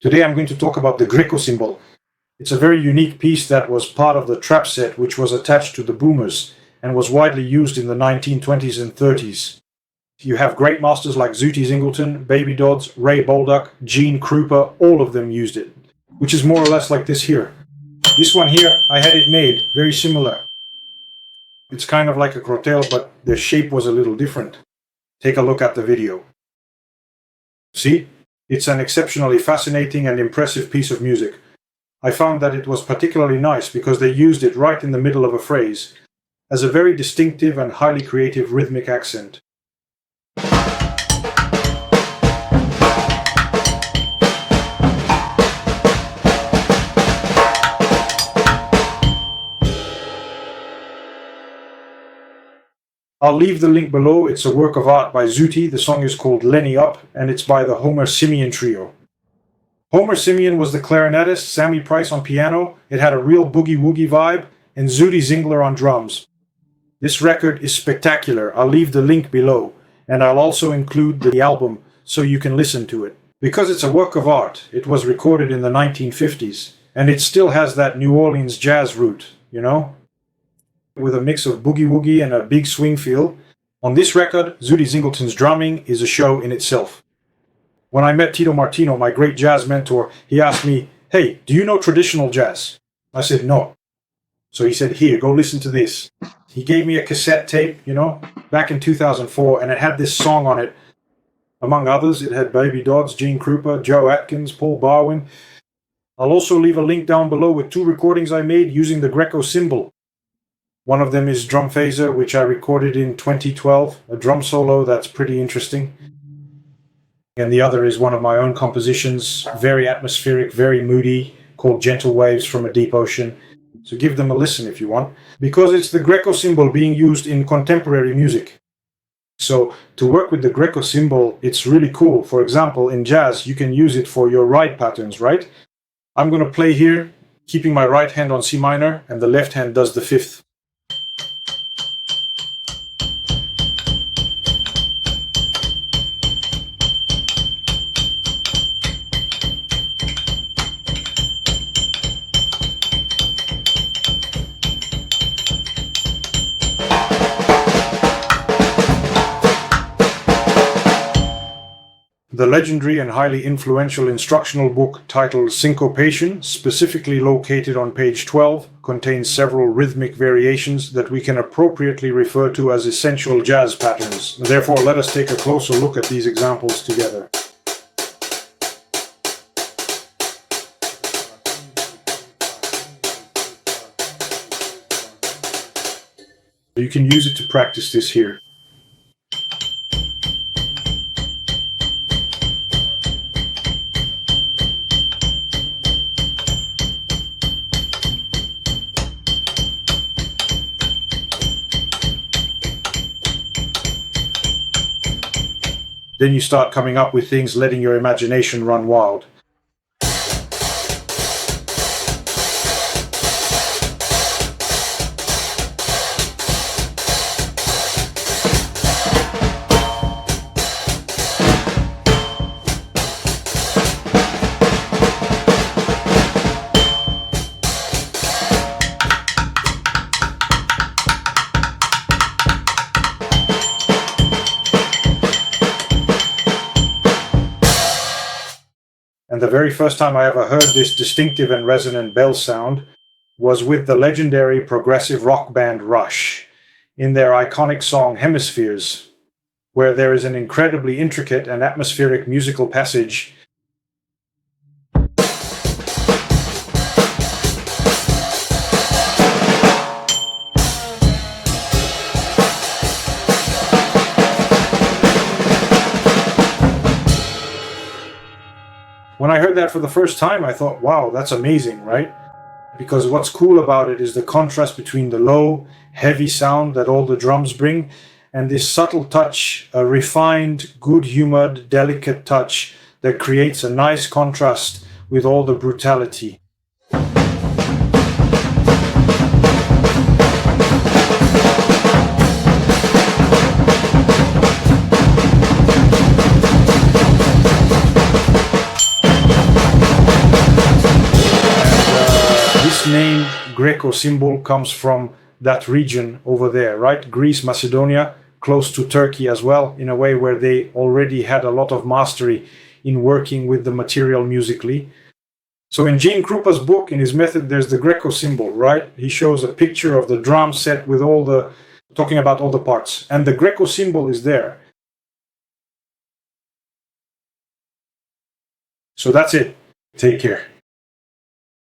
Today I'm going to talk about the GREEKO cymbal. It's a very unique piece that was part of the trap set which was attached to the boomers and was widely used in the 1920s and 30s. You have great masters like Zooty Zingleton, Baby Dodds, Ray Baldock, Gene Krupa, all of them used it, which is more or less like this here. This one here, I had it made, very similar. It's kind of like a crotale, but the shape was a little different. Take a look at the video. See? It's an exceptionally fascinating and impressive piece of music. I found that it was particularly nice because they used it right in the middle of a phrase, as a very distinctive and highly creative rhythmic accent. I'll leave the link below. It's a work of art by Zooty. The song is called Lenny Up, and it's by the Homer Simeon Trio. Homer Simeon was the clarinetist, Sammy Price on piano. It had a real boogie-woogie vibe, and Zooty Zingler on drums. This record is spectacular. I'll leave the link below, and I'll also include the album so you can listen to it. Because it's a work of art, it was recorded in the 1950s, and it still has that New Orleans jazz root, you know? With a mix of boogie-woogie and a big swing feel. On this record, Zooty Zingleton's drumming is a show in itself. When I met Tito Martino, my great jazz mentor, he asked me, "Hey, do you know traditional jazz?" I said, "No." So he said, "Here, go listen to this." He gave me a cassette tape, you know, back in 2004, and it had this song on it. Among others, it had Baby Dodds, Gene Krupa, Joe Atkins, Paul Barwin. I'll also leave a link down below with 2 recordings I made using the GREEKO cymbal. One of them is Drum Phaser, which I recorded in 2012, a drum solo that's pretty interesting. And the other is one of my own compositions, very atmospheric, very moody, called Gentle Waves from a Deep Ocean. So give them a listen if you want, because it's the GREEKO cymbal being used in contemporary music. So to work with the GREEKO cymbal, it's really cool. For example, in jazz, you can use it for your ride patterns, right? I'm going to play here, keeping my right hand on C minor, and the left hand does the 5th. The legendary and highly influential instructional book titled Syncopation, specifically located on page 12, contains several rhythmic variations that we can appropriately refer to as essential jazz patterns. Therefore, let us take a closer look at these examples together. You can use it to practice this here. Then you start coming up with things, letting your imagination run wild. And the very first time I ever heard this distinctive and resonant bell sound was with the legendary progressive rock band Rush in their iconic song Hemispheres, where there is an incredibly intricate and atmospheric musical passage. When I heard that for the first time, I thought, wow, that's amazing, right? Because what's cool about it is the contrast between the low, heavy sound that all the drums bring and this subtle touch, a refined, good-humored, delicate touch that creates a nice contrast with all the brutality. GREEKO cymbal comes from that region over there, right? Greece, Macedonia, close to Turkey as well, in a way where they already had a lot of mastery in working with the material musically. So in Gene Krupa's book, in his method, there's the GREEKO cymbal, right? He shows a picture of the drum set with all the, talking about all the parts. And the GREEKO cymbal is there. So that's it. Take care.